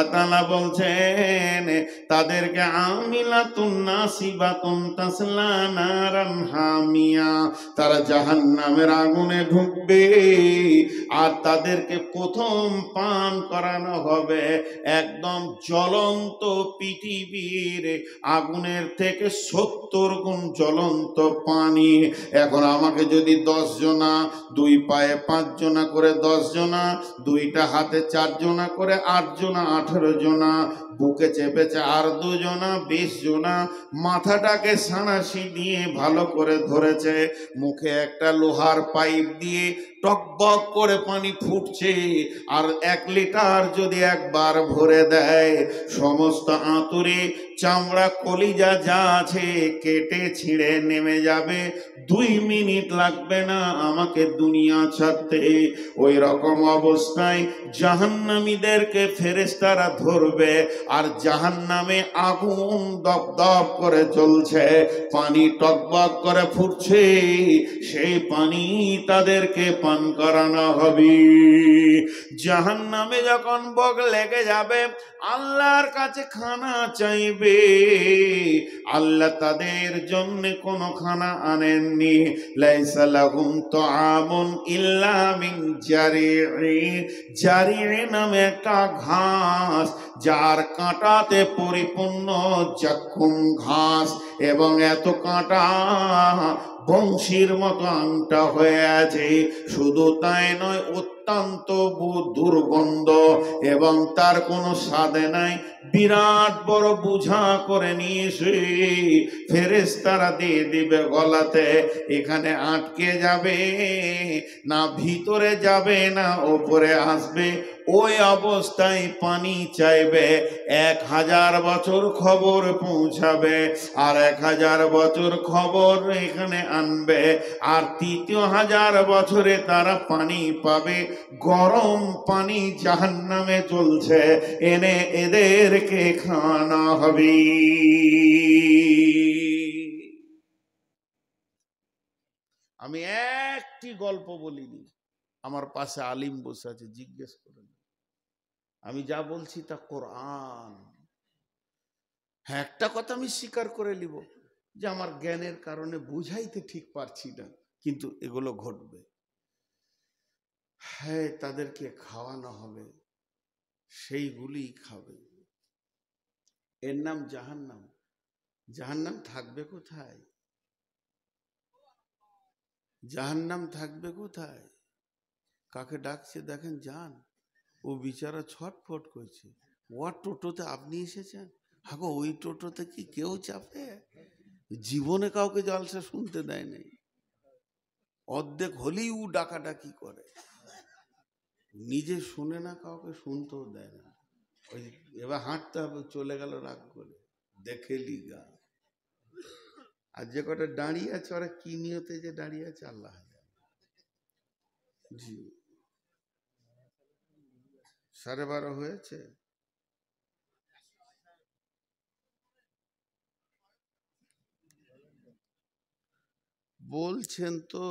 আল্লাহ তাআলা বলছেন তাদেরকে আমিলাতুন নাসিবাতুন তাসলা নারান হামিয়া, তারা জাহান্নামের আগুনে ঢুকবে আর তাদেরকে প্রথম পান করানো হবে একদম জ্বলন্ত পৃথিবীর আগুনের থেকে 70 গুণ জ্বলন্ত পানি। এখন আমাকে যদি 10 জনা, 2 পায়ে 5 জনা করে 10 জনা, 2টা হাতে 4 জনা করে 8 জনা, 18 জনা, বুকে চেপেছে আর 2 জনা, 20 জনা, মাথাটাকে সাঁড়াশি দিয়ে ভালো করে ধরেছে, মুখে একটা লোহার পাইপ দিয়ে টকবক করে পানি ফুটছে, আর 1 লিটার যদি একবার ভরে দেয় সমস্ত আঁতুড়ে চামড়া কলিজা যা আছে কেটে ছিঁড়ে নেমে যাবে, 2 মিনিট লাগবে না আমাকে দুনিয়া ছাড়তে। ওই রকম অবস্থায় জাহান্নামীদেরকে ফেরেশতারা ধরবে, আর জাহান্নামে আগুন দপদপ করে জ্বলছে, পানি টকবক করে ফুটছে, সেই পানি তাদেরকে পান করানো হবে। জাহান্নামে যখন বগ লেগে যাবে আল্লাহর কাছে খানা চাইবে, আল্লাহ তাদের জন্য কোনো খানা আনেননি। লাইসা লাহুম তুআমুন ইল্লা মিন জারি'in, জারি' নামে একটা ঘাস যার কাঁটাতে পরিপূর্ণ জাক্কুম ঘাস, এবং এত কাঁটা বংশীর মতো আংটা হয়ে আছে। শুধু তাই নয়, অত্যন্ত দুর্গন্ধ এবং তার কোনো স্বাদে নাই। বিরাট বড় বুঝা করে নিয়ে এসে ফেরেশতারা দিয়ে দিবে গলাতে, এখানে আটকে যাবে, না ভিতরে যাবে না ওপরে আসবে। ওই অবস্থায় পানি চাইবে, 1000 বছর খবর পৌঁছাবে, আর 1000 বছর খবর এখানে আনবে, আর 3য় বছরে তারা পানি পাবে। গরম পানি জাহান্নামে চলছে, এনে এদেরকে খাওয়ানো হবে। আমি একটি গল্প বলিনি, আমার পাশে আলিম বসে আছে, জিজ্ঞেস করেন। আমি যা বলছি তা কোরআন। হ্যাঁ, একটা কথা আমি স্বীকার করে নিব যে আমার জ্ঞানের কারণে বুঝাইতে ঠিক পারছি না, কিন্তু এগুলো ঘটবে। হ্যাঁ, তাদেরকে খাওয়ানো হবে, সেইগুলি খাবে। এর নাম জাহান্নাম। জাহান্নাম থাকবে কোথায়? জাহান্নাম থাকবে কোথায়? কাকে ডাকছে দেখেন, যান। ও বিচারা ছটফট করছে। ও টোটোতে আপনি এসেছেন? হাগো, ওই টোটোতে কি কেউ চাপে? জীবনে কাউকে জলসা শুনতে দেয় নাই। অর্ধেক হলেই ও ডাকাডাকি করে, নিজে শুনে না, কাউকে শুনতেও দেয় না। ওই এবার হাঁটতে হবে, চলে গেল রাগ করে, দেখে লিগা। আর যে কটা দাঁড়িয়ে আছে, ওরা কি নিয়তে যে দাঁড়িয়ে আছে আল্লাহ জানে। জি, 12:30 হয়েছে। বলছেন তো,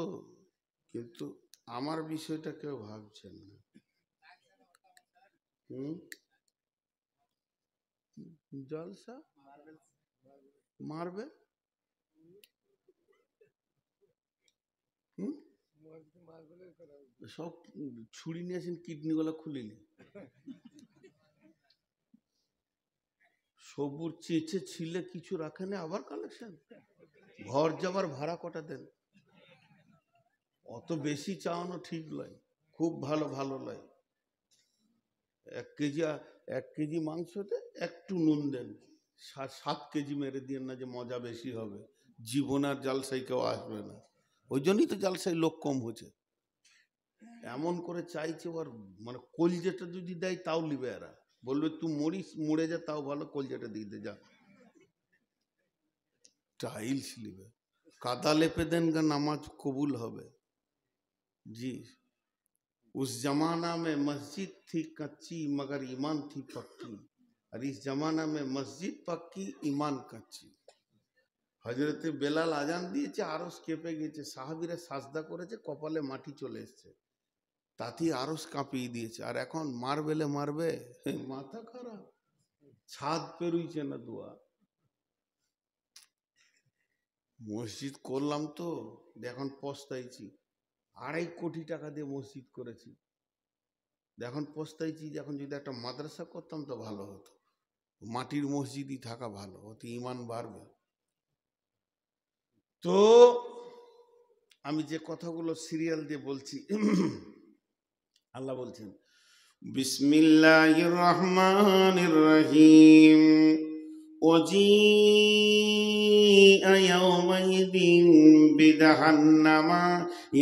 কিন্তু আমার বিষয়টা কেউ ভাবছেন না। জলসা মারবে, সব ছুরি নিয়েছেন, কিডনি গুলো খুলিনি। সবুর চেঁচে ছিলে কিছু রাখেনি, আবার কালেকশন। ঘর যাবার ভাড়া কটা দেন? অত বেশি চাওয়ানো ঠিক নয়, খুব ভালো ভালো নয়। 1 কেজি মাংসতে একটু নুন দেন, 7 কেজি মেরে দিয়ে না যে মজা বেশি হবে। জীবন আর জালসাই কেউ আসবে না, ওই জন্যই তো জালসাই লোক কম হচ্ছে। এমন করে চাইছে, ওর মানে কলজেটা যদি দেয় তাও লিবে, এরা বলবে তুই মরিস, মরে যা, তাও ভালো, কলজেটা দিয়ে দে যা। টাইলস লিবে, কাদা লেপে দেন গা, নামাজ কবুল হবে। जी, उस जमाना में मस्जिद थी कच्ची मगर ईमान थी पक्की, और इस जमाना में मस्जिद पक्की ईमान कच्ची। হজরতে বেলাল আজান দিয়েছে, আরশ কেঁপে গেছে, সাহাবীরা সাজদা করেছে, কপালে মাটি চলে এসছে। তাতেই আরো কাঁপিয়ে দিয়েছে। আর এখন মারবেলে মারবে, মাথা খারাপ, ছাদ পেরুইছে না দুয়া। মসজিদ করলাম তো এখন পস্তাইছি, 2.5 কোটি টাকা দিয়ে মসজিদ করেছি, এখন পস্তাইছি যে এখন যদি একটা মাদ্রাসা করতাম তো ভালো হতো। মাটির মসজিদই থাকা ভালো, ওতে ইমান বাড়বে। তো আমি যে কথাগুলো সিরিয়াল দিয়ে বলছি, আল্লাহ বলছেন বিসমিল্লাহির রহমানির রহিম, وجيء يومئذ بجهنم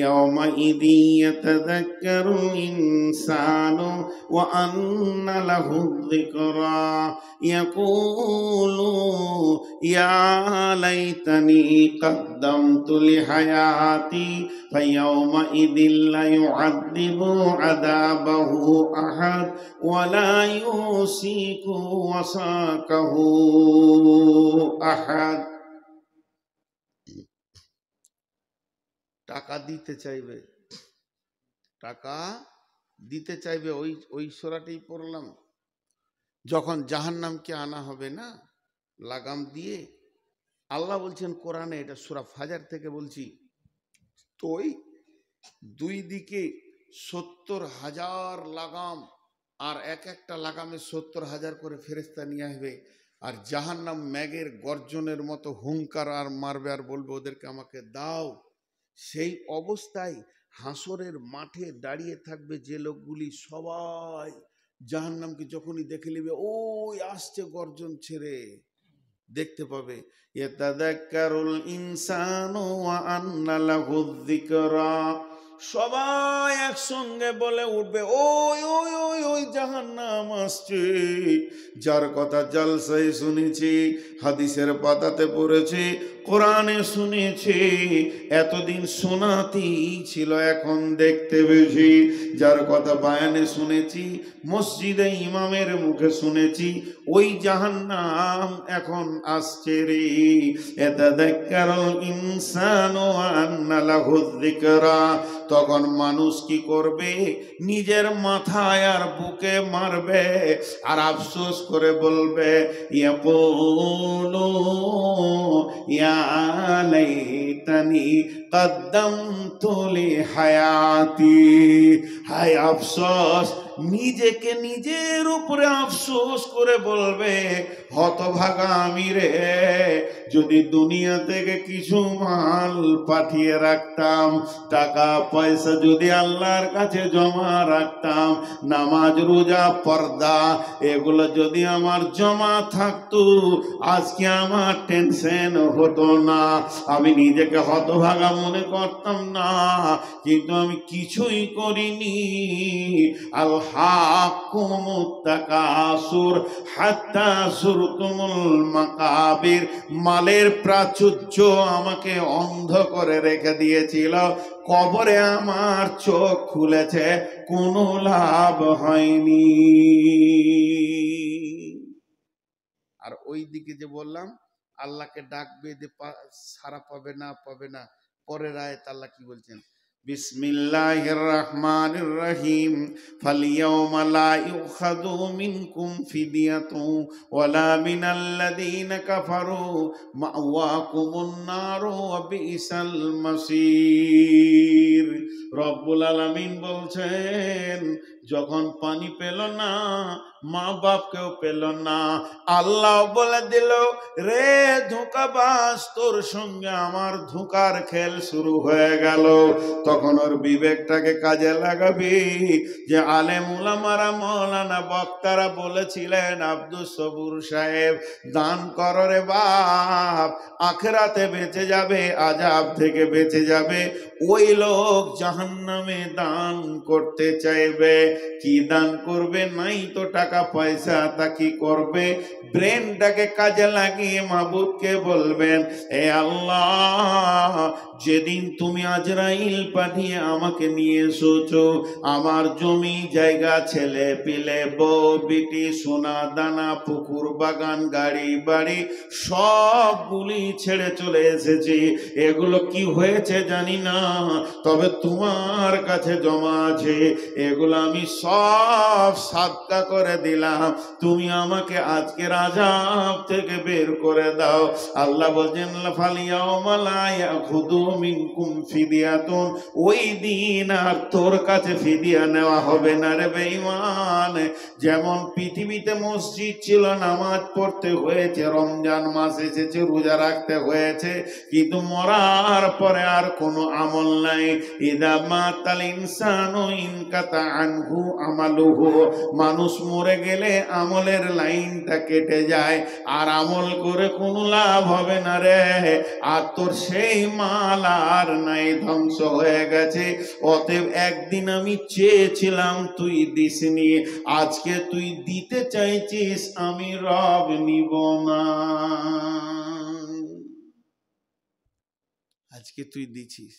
يومئذ يتذكر الإنسان وأنى له الذكرى يقول يا ليتني قدمت لحياتي فيومئذ لا يعذب عذابه أحد ولا يوثق وثاقه أحد। টাকা দিতে চাইবে, টাকা দিতে চাইবে, ওই সূরাটাই পড়লাম। যখন জাহান্নামকে আনা হবে না লাগাম দিয়ে, আল্লাহ বলছেন কোরআনে, এটা সূরা ফাজার থেকে বলছি, তো ওই দুই দিকে 70,000 লাগাম, আর এক একটা লাগামে 70,000 করে ফেরেশতা নিয়ে আসবে। আর জাহান্নাম ম্যাগের গর্জনের মতো হুঙ্কার আর মারবে, আর বলবে ওদেরকে আমাকে দাও। সেই অবস্থায় হাসরের মাঠে দাঁড়িয়ে থাকবে যে লোকগুলি, সবাই জাহান্নামকে যখনই দেখে নেবে, ওই আসছে গর্জন ছেড়ে, দেখতে পাবে। ইয়াতাযাক্কারুল ইনসানু ওয়া আন্না লাহুয যিকরা, সবাই একসঙ্গে বলে উঠবে, ওই ওই ওই ওই জাহান্নাম আসছে, যার কথা জালসায় শুনেছি, হাদিসের পাতাতে পড়েছি, কোরআনে শুনেছি, এতদিন শোনাতেই ছিল, এখন দেখতে বেশি, যার কথা বায়ানে শুনেছি, মসজিদে ইমামের মুখে শুনেছি, ওই জাহান্নাম এখন আসছে রে। ইয়াতাযাক্কারুল ইনসানু ওয়া আন্না লাহুয যিকরা, তখন মানুষ কি করবে, নিজের মাথায় আর বুকে মারবে, আর আফসোস করে বলবে, ইয়াকুলু ইয়া লাইতানি কদ্দামতু লিহায়াতি, হায় আফসোস, নিজেকে নিজের উপরে আফসোস করে বলবে, হতভাগা আমি রে, যদি দুনিয়া থেকে কিছু মাল পাঠিয়ে রাখতাম, টাকা পয়সা যদি আল্লাহর কাছে জমা রাখতাম, নামাজ রোজা পর্দা এগুলো যদি আমার জমা থাকতো, আজকে আমার টেনশন হতো না, আমি নিজেকে হতভাগা মনে করতাম না, কিন্তু আমি কিছুই করিনি। আল হাকুমুত তাকাসুর হাত্তা যুরতুমুল মাকাবির, মালের প্রাচুর্য আমাকে অন্ধ করে রেখে দিয়েছিল, কবরে আমার চোখ খুলেছে, কোনো লাভ হয়নি। আর ওই দিকে যে বললাম আল্লাহকে ডাকবে, যে সারা পাবে না পাবে না, পরের আয়াত আল্লাহ কি বলছেন, বিসমিল্লাহির রহমানির রহিম, ফালইয়াউমা লা ইউখাযু মিনকুম ফিদিয়াতু ওয়ালা মিনাল্লাযীনা কাফারু মাওয়াকুমুন নারু ওয়া বিসাল মাসীর। রব্বুল আলামিন বলছেন, যখন পানি পেল না, মা বাপকেও পেল না, আল্লাহ বলে দিল, রে ধোঁকাবাজ, তোর সঙ্গে আমার ধোঁকার খেল শুরু হয়ে গেল। তখন ওর বিবেকটাকে কাজে লাগাবি, যে আলেম উলামারা মৌলানা বক্তারা বলেছিলেন, আব্দুল সবুর সাহেব, দান করো রে বাপ, আখিরাতে বেঁচে যাবে, আযাব থেকে বেঁচে যাবে। ওই লোক জাহান্নামে দান করতে চাইবে, কি দান করবে? নাই তো টাকা পয়সা, তা কি করবে? ব্রেনটাকে কাজে লাগিয়ে মাবুদকে বলবেন, এ আল্লাহ, যেদিন তুমি আজরাইল পাঠিয়ে আমাকে নিয়ে এসেছো, আমার জমি জায়গা, ছেলে পিলে, বউ বিটি, সোনা দানা, পুকুর বাগান, গাড়ি বাড়ি সবগুলি ছেড়ে চলে এসেছি। এগুলো কি হয়েছে জানি না, তবে তোমার কাছে জমা আছে, এগুলো আমি সব সাদকা করে দিলাম, তুমি আমাকে আজকের আযাব থেকে বের করে দাও। আল্লাহ বলেন, ফালিয়াউমা লা ইয়াখুযু মিনকুম ফিদিয়াতুন, ওই দিন আর তোর কাছে ফিদিয়া নেওয়া হবে না রে বেঈমান। যেমন পৃথিবীতে মসজিদ ছিল, নামাজ পড়তে হয়েছে, রমজান মাস এসেছে, রোজা রাখতে হয়েছে, কিন্তু মরার পরে আর কোনো আমল নাই। ইদা মাতাল ইনসানু ইনকাতা আনহু আমালুহু, মানুষ মরে গেলে আমলের লাইনটা কেটে যায়, আর আমল করে কোনো লাভ হবে না রে। আর তোর সেই মাল আর নাই, ধ্বংস হয়ে গেছে। অতএব একদিন আমি চেয়েছিলাম, তুই দিসনি, আজকে তুই দিতে চাইছিস, আমি রব নিব না। আজকে তুই দিছিস।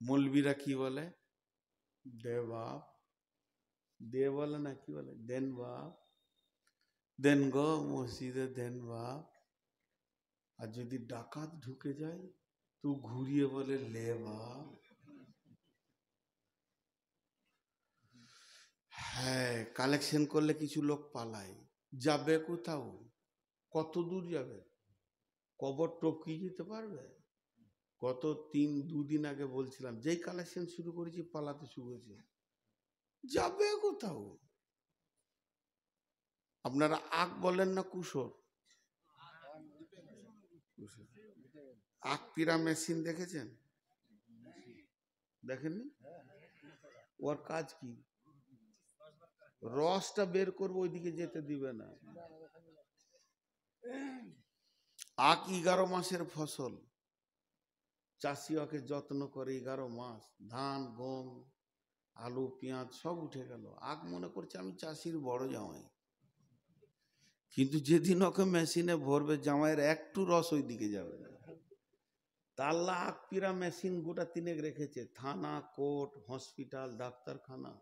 মৌলবীরা কি বলে? দে বাপ, দে বলে না, কি বলে? দেন বাপ, দেন গো মসজিদে দেন বাপ। আর যদি ডাকাত ঢুকে যায় তো ঘুরিয়ে বলে লে বাপ। হ্যাঁ, কালেকশন করলে কিছু লোক পালায়, যাবে কোথাও? কত দূর যাবে? কবর টপকিয়ে যেতে পারবে? গত দুদিন আগে বলছিলাম, যেই কালেকশন শুরু করেছি পালাতে শুরু হয়েছে, যাবে কোথাও? আপনারা আখ বলেন না কুসর? আখ পিরা মেশিন দেখেছেন? দেখেননি? ওর কাজ কি? রসটা বের করবো, ওইদিকে যেতে দিবে না। আখ 11 মাসের ফসল, চাষি ওকে যত্ন করে 11 মাস, ধান গম আলু পেঁয়াজ সব উঠে গেল। আখ মনে করছে আমি চাষির বড় জামাই, কিন্তু যেদিন ওকে মেশিনে ভরবে, জামাইয়ের একটু রস ওই দিকে যাবে না। তাল্লা আখ পিরা মেশিন গোটা 3 রেখেছে, থানা, কোর্ট, হসপিটাল, ডাক্তারখানা।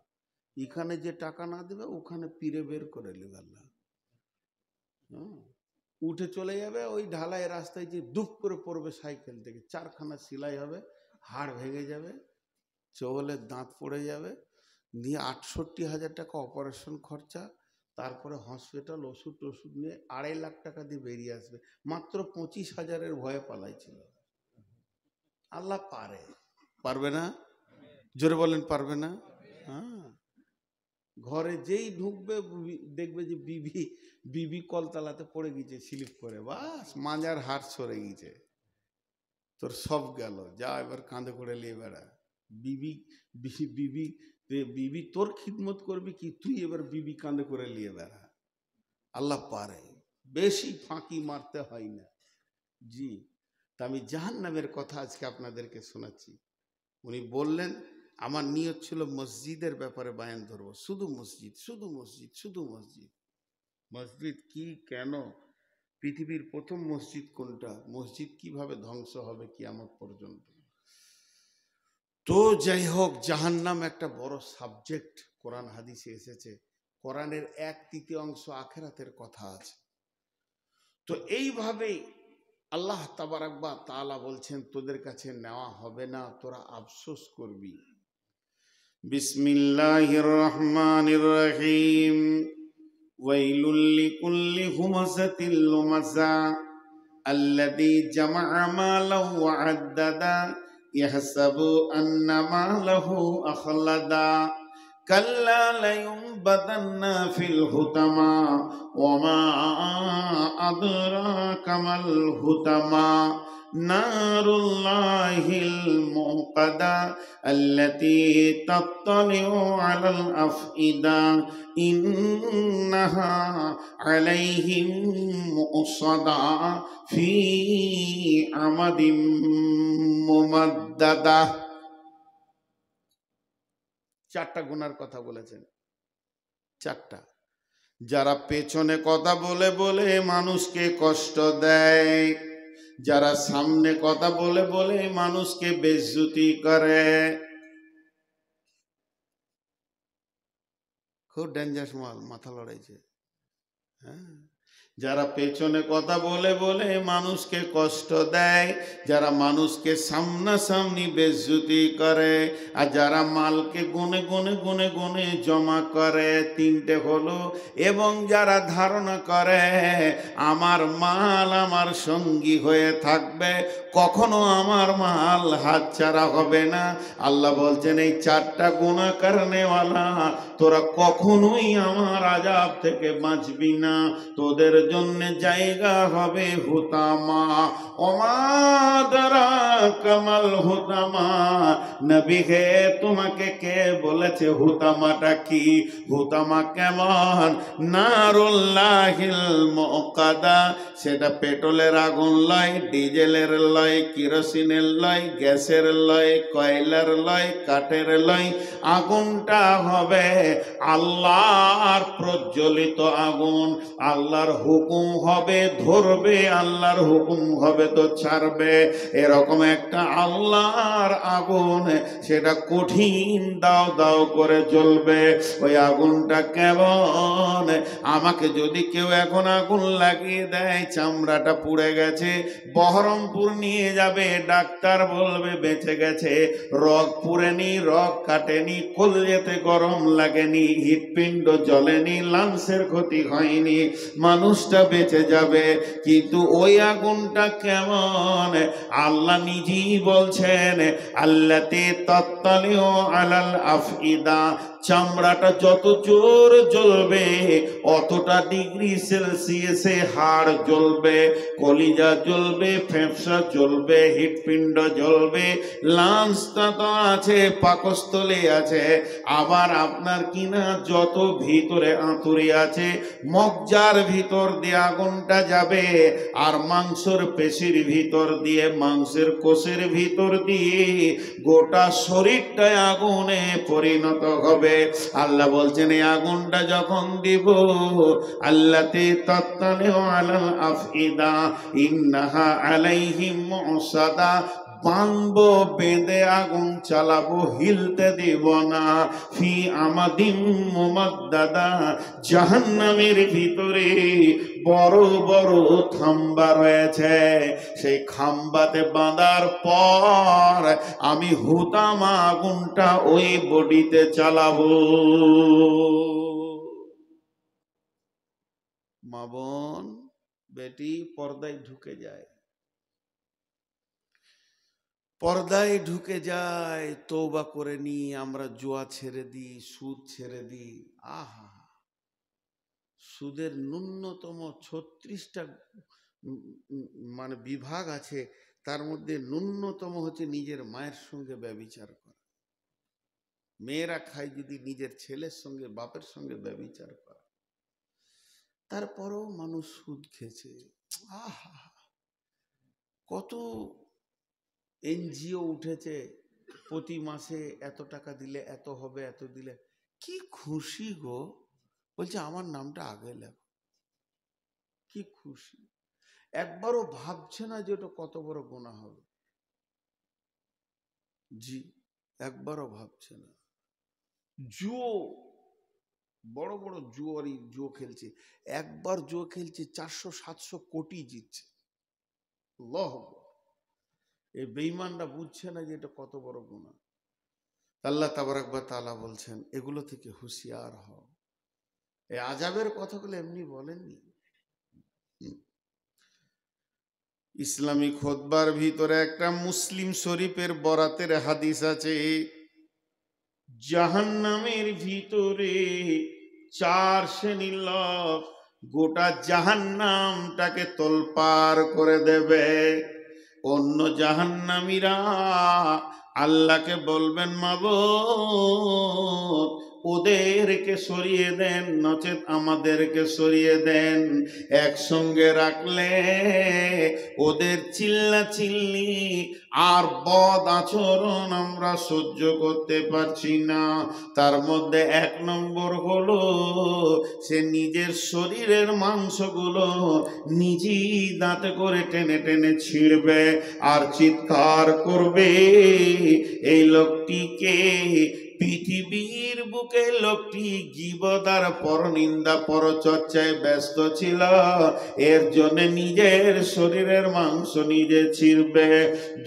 এখানে যে টাকা না দেবে, ওখানে পিরে বের করে নেবে আল্লাহ। উঠে চলে যাবে ওই ঢালাই রাস্তায়, যে দুপ করে পড়বে সাইকেল থেকে, 4খানা সেলাই হবে, হাড় ভেঙে যাবে, চোবলের দাঁত পড়ে যাবে, নিয়ে 68,000 টাকা অপারেশন খরচা, তারপরে হসপিটাল, ওষুধ নিয়ে 2.5 লাখ টাকা দিয়ে বেরিয়ে আসবে। মাত্র 25,000-এর ভয়ে পালাইছিল। আল্লাহ পারে, পারবে না? জোরে বলেন, পারবে না? হ্যাঁ, ঘরে যেই ঢুকবে দেখবে যে বিবি কলতলাতে পড়ে গেছে স্লিপ করে, বাস মাজার হাড় সরে গেছে, তোর সব গেল, যা এবার কাঁধে করে নিয়ে বেড়া। বিবি বিবি বিবি তোর খিদমত করবি কি, তুই এবার বিবি কাঁধে করে নিয়ে বেড়া। আল্লাহ পারে, বেশি ফাঁকি মারতে হয় না। জি, তা আমি জাহান্নামের কথা আজকে আপনাদেরকে শোনাচ্ছি। উনি বললেন, আমার নিয়ত ছিল মসজিদের ব্যাপারে বায়ান ধরবো, শুধু মসজিদ, শুধু মসজিদ, শুধু মসজিদ। মসজিদ কি, কেন, পৃথিবীর প্রথম মসজিদ কোনটা, মসজিদ কিভাবে ধ্বংস হবে কিয়ামত পর্যন্ত। তো যাই হোক, জাহান্নাম একটা বড় সাবজেক্ট, কোরআন হাদিসে এসেছে। কোরআনের 1/3 আখিরাতের কথা আছে। তো এইভাবেই আল্লাহ তাবারাক ওয়া তাআলা বলছেন, তোদের কাছে নেওয়া হবে না, তোরা আফসোস করবি। বিসমিল্লাহির রহমানির রহিম। ওয়াইলুল লিকুল্লি হুমাযাতিল লুমাযা আল্লাযী জামা'a মালান ওয়া আদ্দাদা ইয়াহসাবু আন্না মালাহু আখলাদা কাল্লা লায়ুনবাযান্না ফিল হুতামা ওয়া মা আদরাকা মাল হুতামা নারুল্লাহিল মুকাদা আল্লাতী তাত্তালিউ আলাল আফইদা ইন্নাহা আলাইহিম মুসাদা ফি আমাদিম মুমাদ্দাদা। 4টা গুনার কথা বলেছেন। চারটা। যারা পেছনে কথা বলে বলে মানুষকে কষ্ট দেয়, যারা সামনে কথা বলে বলে মানুষকে বেইজ্জতি করে, খুব ডেঞ্জারাস মাল, মাথা লড়াইছে। হ্যাঁ, যারা পেছনে কথা বলে বলে মানুষকে কষ্ট দেয়, যারা মানুষকে সামনাসামনি বেইজ্জতি করে, আর যারা মালকে গুনে গুনে গুনে গুনে জমা করে, তিনটে হলো। এবং যারা ধারণা করে আমার মাল আমার সঙ্গী হয়ে থাকবে, কখনো আমার মাল হাতছাড়া হবে না। আল্লাহ বলছেন এই চারটা গুনাহ করনেওয়ালা তোরা কখনোই আমার আযাব থেকে বাঁচবি না, তোদের জন্য জায়গা হবে হুতামা। ওমা আদরাকা মাল হুতামা, নবী হে তোমাকে কে বলেছে হুতামাটা কি? হুতামা কেমন? নারুল্লাহিল মুকাদা, সেটা পেট্রোলের আগুন লয়, ডিজেলের লয়, কেরোসিনের লয়, গ্যাসের লয়, কয়লার লয়, কাঠের লয়। আগুনটা হবে আল্লাহর প্রজ্বলিত আগুন। আল্লাহর হুকুম হবে ধরবে, আল্লাহর হুকুম হবে তো ছাড়বে। এরকম একটা আল্লাহর আগুন, সেটা কঠিন দাও দাও করে জ্বলবে। ওই আগুনটা কেমন? আমাকে যদি কেউ এখন আগুন লাগিয়ে দেয়, চামড়াটা পুড়ে গেছে, বহরমপুর নিয়ে যাবে, ডাক্তার বলবে বেঁচে গেছে, রগ পুড়েনি, রগ কাটেনি, কলিজাতে গরম লাগেনি, হৃৎপিণ্ড জ্বলেনি, লাংসের ক্ষতি হয়নি, মানুষটা বেঁচে যাবে। কিন্তু ওই আগুনটা কেমন? আল্লাহ নিজেই বলছেন আল্লাতি তাত্তালিউ আলাল আফইদা, চামড়াটা যত জোর জ্বলবে অতটা ডিগ্রি সেলসিয়াসে হাড় জ্বলবে, কলিজা জ্বলবে, ফেফসা জ্বলবে, হৃৎপিণ্ড জ্বলবে, লাংসটা তো আছে, পাকস্থলী আছে, আবার আপনার কিনা যত ভিতরে আঁতুড়ি আছে, মজ্জার ভিতর দিয়ে আগুনটা যাবে, আর মাংসের পেশির ভিতর দিয়ে, মাংসের কোষের ভিতর দিয়ে গোটা শরীরটাই আগুনে পরিণত হবে। আল্লাহ বলছেন এই আগুনটা যখন দিব, আল্লাতি তাত্তালিউ আলাল আফইদা ইন্নাহা আলাইহিম মুসাদা, বাঁধবো, বেঁধে আগুন চালাবো, হিলতে দিব না। ফি আমাদিম মুমাদ্দাদা, জাহান্নামের ভিতরে বড় বড় খাম্বা রয়েছে, সেই খাম্বাতে বাঁধার পর আমি হুতামা আগুনটা ওই বডিতে চালাবো। মা বোন বেটি পর্দায় ঢুকে যায়, পর্দায় ঢুকে যায়, তওবা করে নি, আমরা জুয়া ছেড়ে দিই, সুদ ছেড়ে দিই। আহা, সুদের ন্যূনতম 36টা মানে বিভাগ আছে, তার মধ্যে ন্যূনতম হচ্ছে নিজের মায়ের সঙ্গে ব্যভিচার করা। মেয়েরা খায় যদি নিজের ছেলের সঙ্গে, বাপের সঙ্গে ব্যভিচার করা। তারপরেও মানুষ সুদ খেয়েছে। আহা, কত এনজিও উঠেছে, প্রতি মাসে এত টাকা দিলে এত হবে, এত দিলে কি খুশি গো। বলছে আমার নামটা আগে লেখো, কি খুশি। একবারও ভাবছে না যে ওটা কত বড় গুনাহ হবে। জি, একবারও ভাবছে না। জুয়ো, বড় বড় জুয়ারি জুয়ো খেলছে, একবার জুয়ো খেলছে 400-700 কোটি জিতছে। আল্লাহু আকবার। এই বেঈমানরা বুঝছে না যে এটা কত বড় গুনাহ। আল্লাহ তাবারক ওয়া তাআলা বলছেন এগুলো থেকে হুঁশিয়ার হও। এই আযাবের কথাগুলো এমনি বলেননি। ইসলামী খুতবার ভিতরে একটা মুসলিম শরীফের বরাতের হাদিস আছে, জাহান্নামের ভিতরে 4 শ্রেণীর লোক গোটা জাহান্নামটাকে তোলপার করে দেবে। অন্য জাহান্নামীরা আল্লাহকে বলবেন মাবুদ ওদেরকে সরিয়ে দেন, নচেত আমাদেরকে সরিয়ে দেন। একসঙ্গে রাখলে ওদের চিল্লাচিল্লি আর বদ আচরণ আমরা সহ্য করতে পারছি না। তার মধ্যে এক নম্বর হলো সে নিজের শরীরের মাংসগুলো নিজেই দাঁতে করে টেনে টেনে ছিঁড়বে আর চিৎকার করবে, এই লোকটিকে পৃথিবীর বুকে লোকটি গীবত আর পরনিন্দা পরচর্চায় ব্যস্ত ছিল, এর জন্য নিজের শরীরের মাংস নিজে ছিঁড়বে।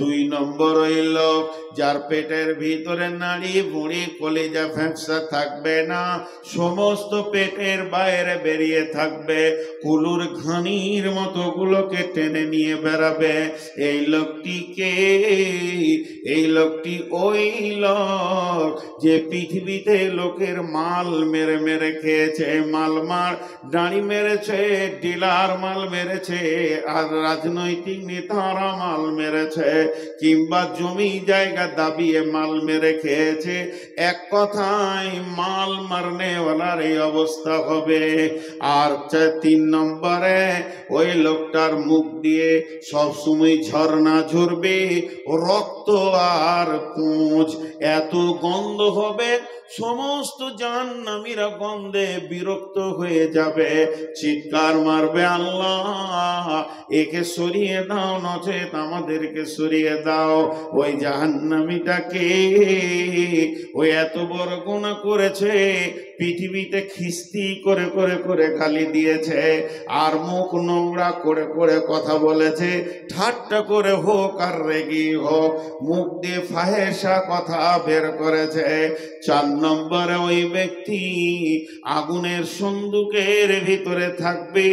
দুই নম্বর ওই লোক যার পেটের ভিতরে নাড়ি ভুঁড়ি কলিজা ফ্যাঁপসা থাকবে না, সমস্ত পেটের বাইরে বেরিয়ে থাকবে, কুলুর ঘানির মতো গুলোকে টেনে নিয়ে বেড়াবে। এই লোকটি ওই লোক যে পৃথিবীতে লোকের মাল মেরে মেরে খেয়েছে, দাঁড়ি মেরেছে, ডিলার মাল মেরেছে, আর রাজনৈতিক নেতারা মাল মেরেছে, কিংবা জমি জায়গা দাবিয়ে মাল মেরে খেয়েছে। এক কথায় মাল মারনেওয়ালার এই অবস্থা হবে। আর তিন নম্বরে ওই লোকটার মুখ দিয়ে সবসময় ঝর্ণা ঝরবে রক্ত আর পুঁজ, এত গন্ধ হবে সমস্ত জাহান্নামীরা গন্ধে বিরক্ত হয়ে যাবে, চিৎকার মারবে, আল্লাহ একে সরিয়ে দাও, নচেত আমাদেরকে সরিয়ে দাও। ওই জাহান্নামীটাকে ওই এত বড় গুনাহ করেছে, পৃথিবীতে খিস্তি করে করে করে গালি দিয়েছে, আর মুখ নোংরা করে করে কথা বলেছে, ঠাট্টা করে হোক আর রেগি হোক মুখ দিয়ে ফাহেসা কথা বের করেছে। চার নম্বরে ওই ব্যক্তি আগুনের সন্দুকের ভিতরে থাকবে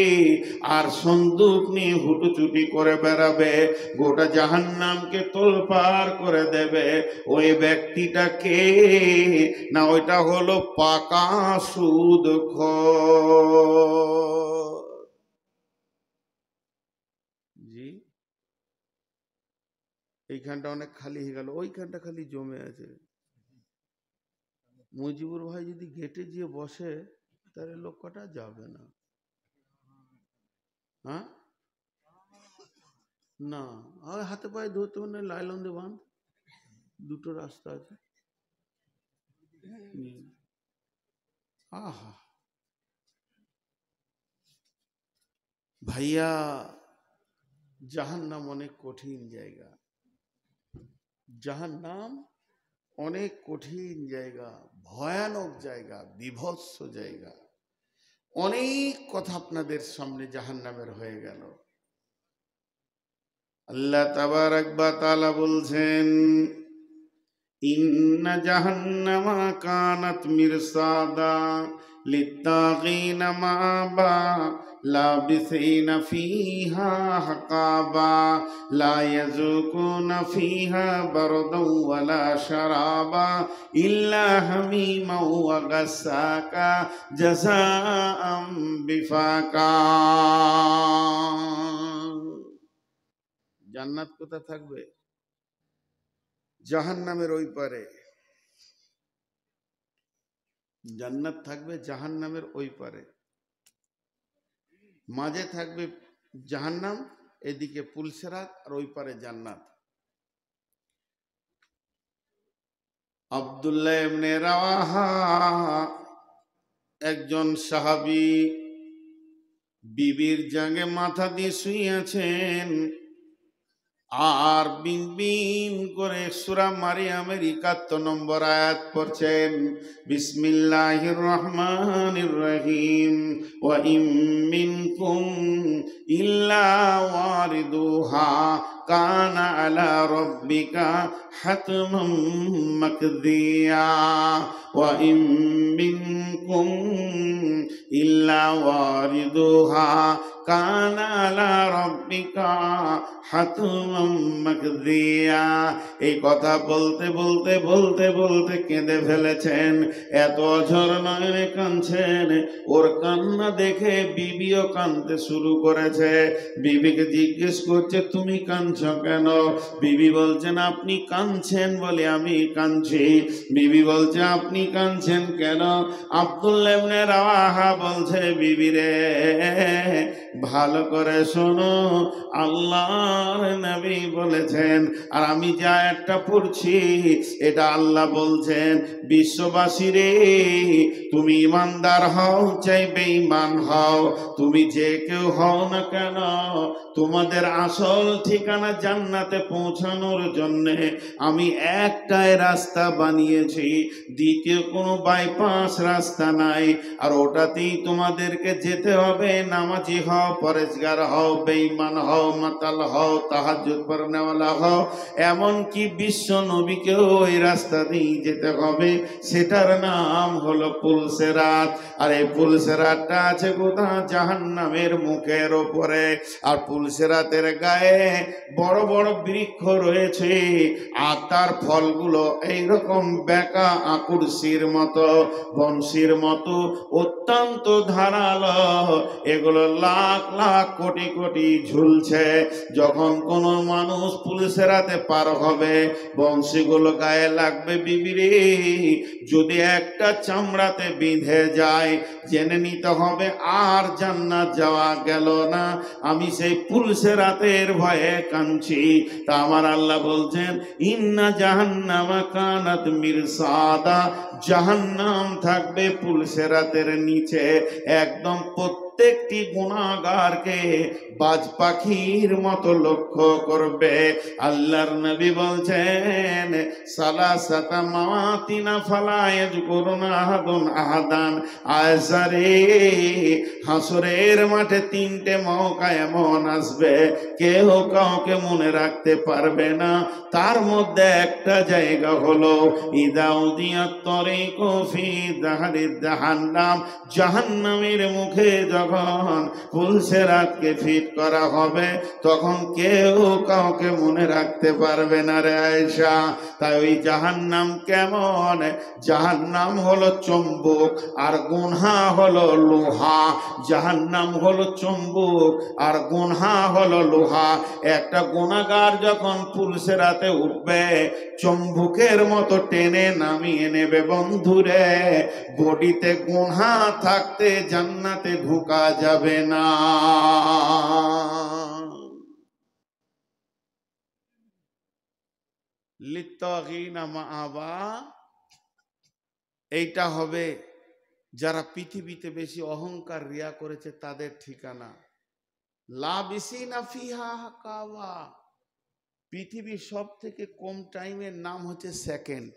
আর সন্দুক নিয়ে হুটুচুটি করে বেড়াবে, গোটা জাহান্নামকে তোলপাড় করে দেবে। ওই ব্যক্তিটাকে না, ওইটা হলো পাকা সুদখোর। জি, এইখানটা অনেক খালি হয়ে গেল, ওইখানটা খালি জমে আছে। মুজিবুর ভাই যদি গেটে গিয়ে বসে তাহলে লোক কটা যাবে না। হ্যাঁ, না হাতে পায়ে ধরতে মানে লাইলন দিয়ে বাঁধ, দুটো রাস্তা আছে। আহা ভাইয়া, জাহান্নাম অনেক কঠিন জায়গা, জাহান্নাম অনেক কঠিন জায়গা, ভয়ানক জায়গা, বিভৎস জায়গা। অনেক কথা আপনাদের সামনে জাহান্নামের হয়ে গেল। আল্লাহ তাবারাক ওয়া তাআলা বলছেন, ইন্না জাহান্নামা কানাত মিরসাদা লিত্তাগিনা মাআবা লাবিসিনা ফিহা হাকাবা লা ইয়াযুকুনা ফিহা বারদাও ওয়ালা শারাবা ইল্লা হামিমাও ওয়া গাসসাকা জাযাআম বিফাকা। জান্নাত কোথায় থাকবে? জাহান্নামের ওই পারে। জান্নাত থাকবে জাহান্নামের ওই পারে, মাঝে থাকবে জাহান্নাম, এদিকে পুলসেরাত, আর ওই পারে জান্নাত। আব্দুল্লাহ ইবনে রাওয়াহা একজন সাহাবী, বিবির জাঙ্গে মাথা দিয়ে শুয়ে আছেন আর বিন বিন করে সূরা মারিয়ামের ৭১ নম্বর আয়াত পড়ছেন, বিসমিল্লাহির রহমানির রহিম, ওয়া ইম মিনকুম ইল্লা ওয়ারিদুহা কানা আলা রাব্বিকা হাতমান মাকদিয়া, ওয়া ইম মিনকুম ইল্লা ওয়ারিদুহা কানা আলা রাব্বিকা হাতমান মাকদিয়া। এই কথা বলতে বলতে বলতে বলতে কেঁদে ফেলেছেন, এত অঝর নয়নে কাঁদছেন। ওর কান্না দেখে বিবিও কাঁদতে শুরু করেছে। বিবিকে জিজ্ঞেস করছে, তুমি কাঁদছো কেন? বিবি বলছেন, আপনি কাঁদছেন বলে আমি কাঁদছি। বিবি বলছে, আপনি কাঁদছেন কেন? আব্দুল্লাহ ইবনে রাওয়াহা বলছে, বিবি রে ভালো করে শোনো, আল্লাহর নবী বলেছেন, আর আমি যা একটা পড়ছি এটা আল্লাহ বলছেন, বিশ্ববাসী রে তুমি ইমানদার হও চাই বেঈমান হও, তুমি যে কেউ হও না কেন, তোমাদের আসল ঠিকানা জান্নাতে পৌঁছানোর জন্য আমি একটাই রাস্তা বানিয়েছি, দ্বিতীয় কোনো বাইপাস রাস্তা নাই, আর ওটাতেই তোমাদেরকে যেতে হবে। নামাজি হও, পরেজগার হও, বেঈমান হও, মাতাল হও, তাহাজ্জুদ পড়নেওয়ালা হও, এমনকি বিশ্ব নবীকেও ওই রাস্তা দিয়ে যেতে হবে। সেটার নাম হলো পুলসেরাত। আর এই পুলসেরাতটা আছে কোথায়? জাহান্নামের মুখের ওপরে। আর পুলসেরাতের গায়ে বড় বড় বৃক্ষ রয়েছে, আর তার ফলগুলো এইরকম বেঁকা আকুরসির মতো, বংশীর মতো অত্যন্ত ধারালো। এগুলো লাখ লাখ কোটি কোটি ঝুলছে। যখন কোনো মানুষ পুলসেরাতে পার হবে, বংশীগুলো গায়ে লাগবে। বিবিরে যদি একটা চামড়াতে বিঁধে যায়, জেনে নিতে হবে আর জান্নাত যাওয়া গেল না। আমি সেই পুলসেরাতের ভয়ে কাঁদছি। তা আমার আল্লাহ বলছেন, ইন্না জাহান্নামা কানাত মিরসাদা, জাহান্নাম থাকবে পুলসেরাতের নিচে, একদম প্রত্যেকটি গুনাহগারকে বাজ পাখির মতো লক্ষ্য করবে। আল্লাহর নবী বলছেন, সালাসাতা মাওয়াতিনা ফালা ইয়াযকুরুনা আহাদুন আহাদান। আয়সারে হাসরের মাঠে তিনটে মৌকা এমন আসবে, কেউ কাউকে মনে রাখতে পারবে না। তার মধ্যে একটা জায়গা হলো ইদা উদিয়াত তরিকু ফি দাহরি জাহান্নাম, জাহান্নামের মুখে যখন পুলসেরাতকে ফিট করা হবে, তখন কেউ কাউকে মনে রাখতে পারবে না রে আয়েশা। তাই ওই জাহান্নাম কেমন? জাহান্নাম হলো চুম্বক, আর গুনহা হলো লোহা। জাহান্নাম হলো চুম্বক, আর গুনহা হলো লোহা। একটা গুনাহগার যখন পুলসেরাতে উঠবে, চুম্বকের মতো টেনে নামিয়ে নেবে। বন্ধুরে, বডিতে গুনহা থাকতে জান্নাতে ঢোকা যাবে না। লিত্তাগিনা মাআবা, এইটা হবে যারা পৃথিবীতে বেশি অহংকার রিয়া করেছে তাদের ঠিকানা। লাবিসিনা ফিহা হাকাওয়া, পৃথিবীর সব থেকে কম টাইমের নাম হচ্ছে সেকেন্ড।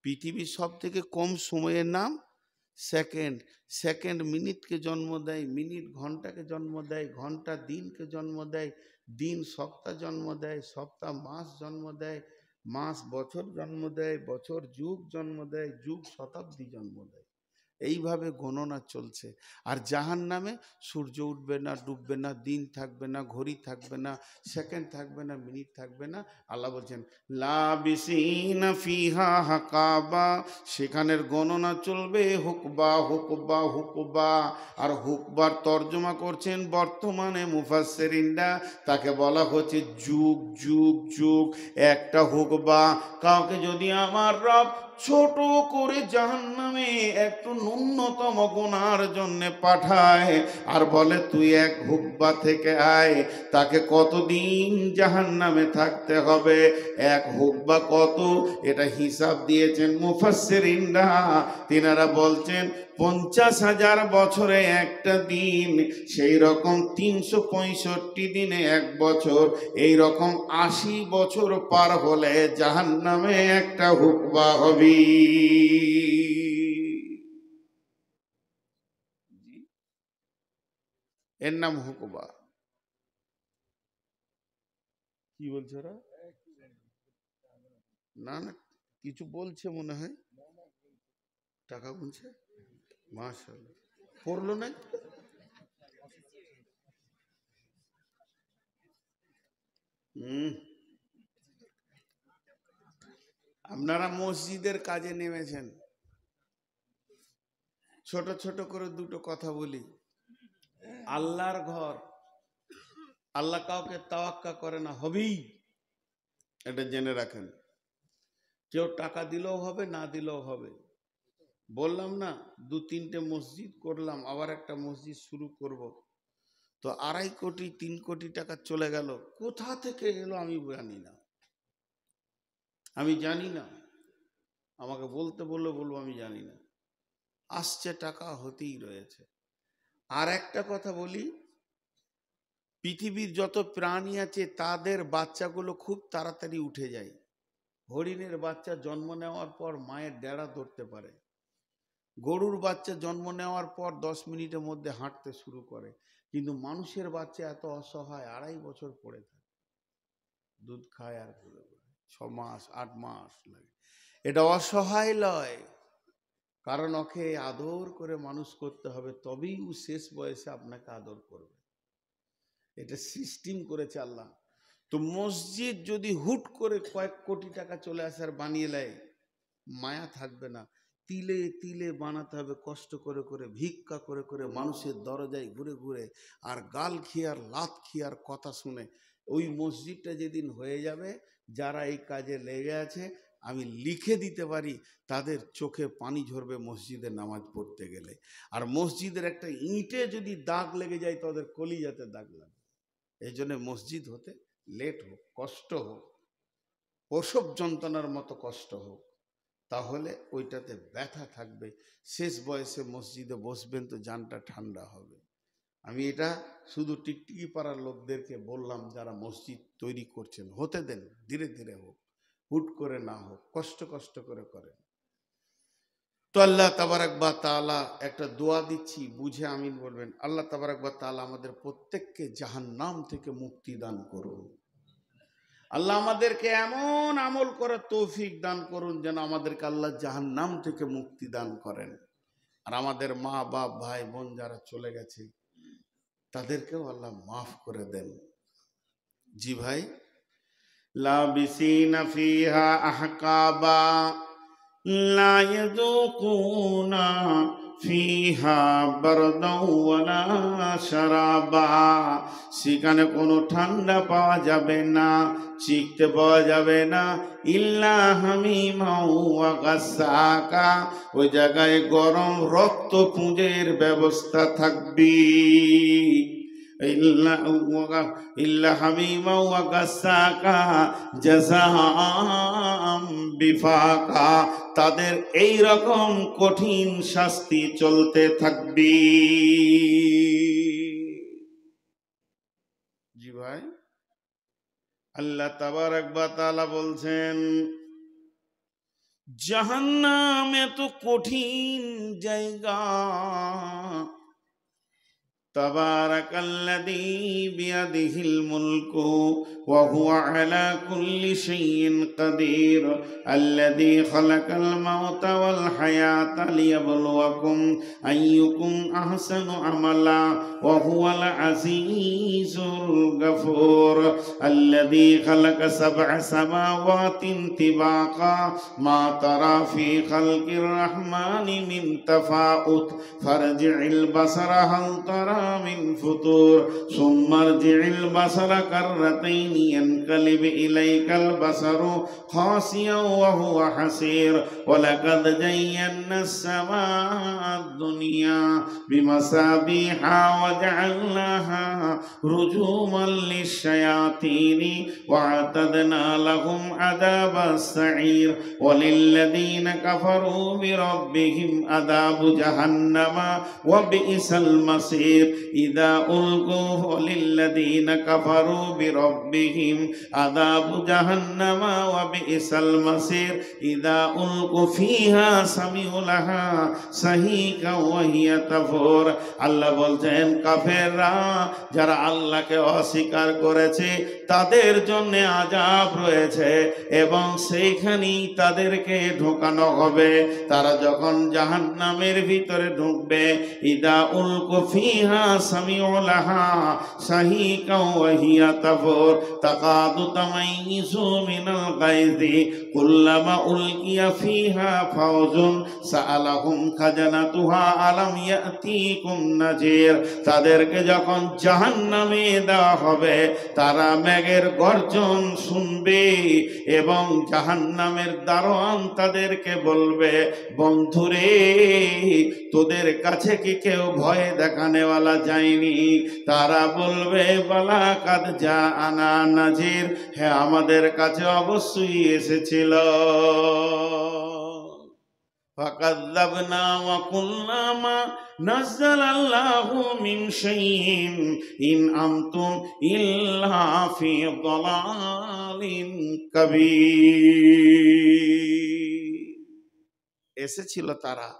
পৃথিবীর সব থেকে কম সময়ের নাম সেকেন্ড। সেকেন্ড মিনিটকে জন্ম দেয়, মিনিট ঘন্টাকে জন্ম দেয়, ঘন্টা দিনকে জন্ম দেয়, দিন সপ্তাহ জন্ম দেয়, সপ্তাহ মাস জন্ম দেয়, মাস বছর জন্ম দেয়, বছর যুগ জন্ম দেয়, যুগ শতাব্দী জন্ম দেয়। এইভাবে গণনা চলছে। আর জাহান্নামে সূর্য উঠবে না, ডুববে না, দিন থাকবে না, ঘড়ি থাকবে না, সেকেন্ড থাকবে না, মিনিট থাকবে না। আল্লাহ বলছেন লাবিসিনা ফিহা হাকাবা, সেখানের গণনা চলবে হুকবা হুকবা হুকবা। আর হুকবার তর্জমা করছেন বর্তমানে মুফাসসিরিনরা, তাকে বলা হচ্ছে যুগ যুগ যুগ। একটা হুকবা, কাউকে যদি আমার রব ছোট করে জাহান্নামে একটু ন্যূনতম গুনার জন্য পাঠায়, আর বলে তুই এক হুকবা থেকে আয়, তাকে কতদিন জাহান্নামে থাকতে হবে? এক হুকবা কত, এটা হিসাব দিয়েছেন মুফাসসিরিনরা। তিনারা বলছেন 50,000 বছরে একটা দিন, সেই রকম 365 দিনে এক বছর, এই রকম 80 বছর পার হলে জাহান্নামে একটা হুকবা হবে। এর নাম হুকবা। কি বলছে ওরা? না না, কিছু বলছে মনে হয়, টাকা গুনছে। মাশাআল্লাহ, পড়লো না? আপনারা মসজিদের কাজে নেমেছেন, ছোট ছোট করে দুটো কথা বলি। আল্লাহর ঘর, আল্লাহ কাউকে তাওয়াক্কা করে না, হবেই, এটা জেনে রাখেন। কেউ টাকা দিলেও হবে, না দিলেও হবে। বললাম না 2-3টে মসজিদ করলাম, আবার একটা মসজিদ শুরু করব, তো 2.5 কোটি 3 কোটি টাকা চলে গেল। কোথা থেকে এলো আমি জানি না, আমি জানি না। আমাকে বলতে বললে বলবো আমি জানি না, আসছে টাকা হতেই রয়েছে। আর একটা কথা বলি, পৃথিবীর যত প্রাণী আছে তাদের বাচ্চাগুলো খুব তাড়াতাড়ি উঠে যায়। হরিণের বাচ্চা জন্ম নেওয়ার পর মায়ের ডেড়া ধরতে পারে, গরুর বাচ্চা জন্ম নেওয়ার পর 10 মিনিটের মধ্যে হাঁটতে শুরু করে, কিন্তু মানুষের বাচ্চা এত অসহায়, 2.5 বছর পড়ে থাকে, দুধ খায় আর ঘুরে ঘুরে 6 মাস 8 মাস লাগে। এটা অসহায় লয়, কারণ ওকে আদর করে মানুষ করতে হবে, তবেই ও শেষ বয়সে আপনাকে আদর করবে। এটা সিস্টেম করেছে আল্লাহ। তো মসজিদ যদি হুট করে কয়েক কোটি টাকা চলে আসে আর বানিয়ে নেয়, মায়া থাকবে না। তিলে তিলে বানাতে হবে, কষ্ট করে করে, ভিক্ষা করে করে, মানুষের দরজায় ঘুরে ঘুরে, আর গাল খেয়ে আর লাত খেয়ে আর কথা শুনে। ওই মসজিদটা যেদিন হয়ে যাবে, যারা এই কাজে লেগে আছে আমি লিখে দিতে পারি, তাদের চোখে পানি ঝরবে মসজিদে নামাজ পড়তে গেলে। আর মসজিদের একটা ইঁটে যদি দাগ লেগে যায়, তাদের কলিজাতে দাগ লাগবে। এই জন্য মসজিদ হতে লেট হোক, কষ্ট হোক, প্রসব যন্ত্রণার মতো কষ্ট হোক, তাহলে ওইটাতে ব্যথা থাকবে। শেষ বয়সে মসজিদে বসবেন তো জানটা ঠান্ডা হবে। আমি এটা শুধু টিকটিকি পাড়ার লোকদেরকে বললাম, যারা মসজিদ তৈরি করছেন, হতে দেন, ধীরে ধীরে হোক, হুট করে না হোক, কষ্ট কষ্ট করে করেন। তো আল্লাহ তাবারাক ওয়া তাআলা, একটা দোয়া দিচ্ছি, বুঝে আমিন বলবেন। আল্লাহ তাবারাক ওয়া তাআলা আমাদের প্রত্যেককে জাহান্নাম থেকে মুক্তি দান করুন। আল্লাহ আমাদেরকে এমন আমল করার তৌফিক দান করুন যেন আমাদেরকে আল্লাহ জাহান্নাম থেকে মুক্তি দান করেন। আর আমাদের মা বাপ ভাই বোন যারা চলে গেছে, তাদেরকেও আল্লাহ মাফ করে দেন। জি ভাই, লাবিসিনা ফিহা আহকাবা লা ইয়াযুকুনা ফিহা বারদাও ওয়ালা শারাবা, সেখানে কোনো ঠান্ডা পাওয়া যাবে না, চিকতে পাওয়া যাবে না। ইল্লা হামিমাও ওয়া গাসসাকা, ওই জায়গায় গরম রক্ত পুঁজের ব্যবস্থা থাকবে। ইল্লা হামিমা ওয়া গাসসাকা জাযাআম বিফাকা, তাদের এই রকম কঠিন শাস্তি চলতে থাকবে। জি ভাই, আল্লাহ তাবারাক ওয়া তাআলা বলছেন, জাহান্নাম এত কঠিন জায়গা। তাবারাকাল্লাযী বিয়াদিহিল মুলকু ওয়া হুয়া আলা কুল্লি শাইইন কাদির, আল্লাযী খালাকাল মাউতা ওয়াল হায়াতা লিয়াবলুয়াকুম আইয়ুকুম আহসানু আমালা ওয়া হুয়াল আজিজুল গফুর, আল্লাযী খালাকা সাবআ সামাওয়াতিন তিবাকা মা তারা ফি খালকির রাহমানি মিন তাফাউত ফারজি'ল বাসারা হাল তারা মিন ফুতুর সুম্মা রজি'ল বাসারা কাররাতাইন ইয়ানকালিব ইলাইকাল বাসারু খাসিয়ান ওয়া হুয়া হাসির ওয়া লাকাদ যায়্যানাস সামাআদ দুনিয়া বিমাসাবিহা ওয়া জা'আলনাহা রুজুমান লিশ-শায়াতিনি ওয়া আ'তাদনা লাহুম আযাবাস সাঈর ওয়া লিল্লাযীনা কাফারু বিরাব্বিহিম আযাবু জাহান্নামা ওয়া বি'সাল মাসীর ইযা উলকু লিল্লাযীনা কাফারু বিরাব্বিহিম আযাবু জাহান্নামা ওয়া বি'সাল মাসীর ইযা উলকু ফিহা সামিউ লাহা সাহিকা ওয়া হিয়া তাফুর। আল্লাহ বলছেন, কাফেররা যারা আল্লাহকে অস্বীকার করেছে তাদের জন্য আযাব রয়েছে এবং সেইখানেই তাদেরকে ঢোকানো হবে। তারা যখন জাহান্নামের ভিতরে ঢুকবে, ইদা উলকু ফিহা ইদা সামিউ লাহা শাহীকাও ওয়া হিয়া তাফুর তাকাদু তামাইয়িজু মিনাল গায়জি কুল্লামা উলকিয়া ফিহা ফাওজুন সাআলাহুম খাজানাতুহা আলাম ইয়াতিকুম নাজির। তাদেরকে যখন জাহান্নামে দেওয়া হবে তারা মেঘের গর্জন শুনবে এবং জাহান্নামের দারোয়ান তাদেরকে বলবে, বন্ধুরে তোদের কাছে কি কেউ ভয় দেখানেওয়ালা যায়নি? তারা বলবে, বালা কাদ যা আনা নাজির, হ্যাঁ আমাদের কাছে অবশ্যই এসেছিল। ফাকাযযাবনা ওয়া কুলনা মা নাযালাল্লাহু মিন শাইইন ইন আনতুম ইল্লা ফি দালালিন কাবীর। এসেছিল তারা,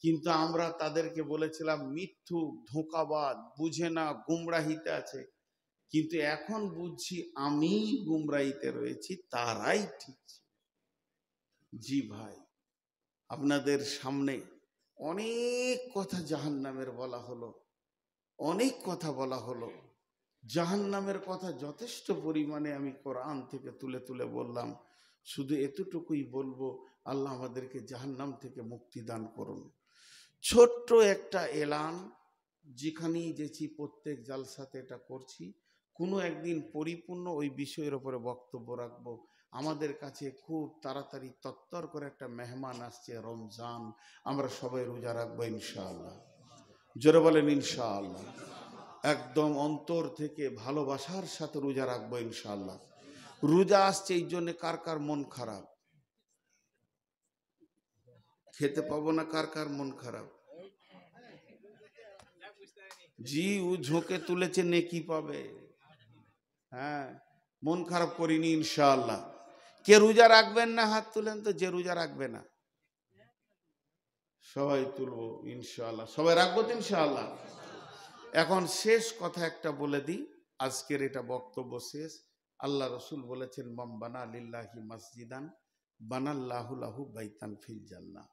কিন্তু আমরা তাদেরকে বলেছিলাম মিথ্যুক, ধোঁকাবাজ, বুঝে না, গুমরাহিতে আছে। কিন্তু এখন বুঝছি আমি গুমরাহিতে রয়েছি, তারাই ঠিক ছিল। জি ভাই, আপনাদের সামনে অনেক কথা জাহান্নামের বলা হলো, অনেক কথা বলা হলো। জাহান্নামের কথা যথেষ্ট পরিমাণে আমি কোরআন থেকে তুলে তুলে বললাম। শুধু এতটুকুই বলবো, আল্লাহ আমাদেরকে জাহান্নাম থেকে মুক্তি দান করুন। ছোট্ট একটা এলান, যেখানেই যেছি প্রত্যেক জালসাতে এটা করছি, কোনো একদিন পরিপূর্ণ ওই বিষয়ের উপরে বক্তব্য রাখবো। আমাদের কাছে খুব তাড়াতাড়ি তত্তর করে একটা মেহমান আসছে, রমজান। আমরা সবাই রোজা রাখবো ইনশাআল্লাহ। জোরে বলেন ইনশাআল্লাহ। একদম অন্তর থেকে ভালোবাসার সাথে রোজা রাখবো ইনশাআল্লাহ। রোজা আসছে, এই জন্য কার কার মন খারাপ? খেতে পাবো না, কার কার মন খারাপ? জি, ও ঝোঁকে তুলেছে, নেকি পাবে। হ্যাঁ, মন খারাপ করিনি ইনশাআল্লাহ। কে রোজা রাখবেন না হাত তুলেন তো, যে রোজা রাখবে না। সবাই তুলবো ইনশাআল্লাহ, সবাই রাখবো তো ইনশাআল্লাহ। এখন শেষ কথা একটা বলে দিই, আজকের এটা বক্তব্য শেষ। আল্লাহ রসুল বলেছেন, মান বানা লিল্লাহি মসজিদান বানাল্লাহু লাহু বাইতান ফিল জান্নাহ।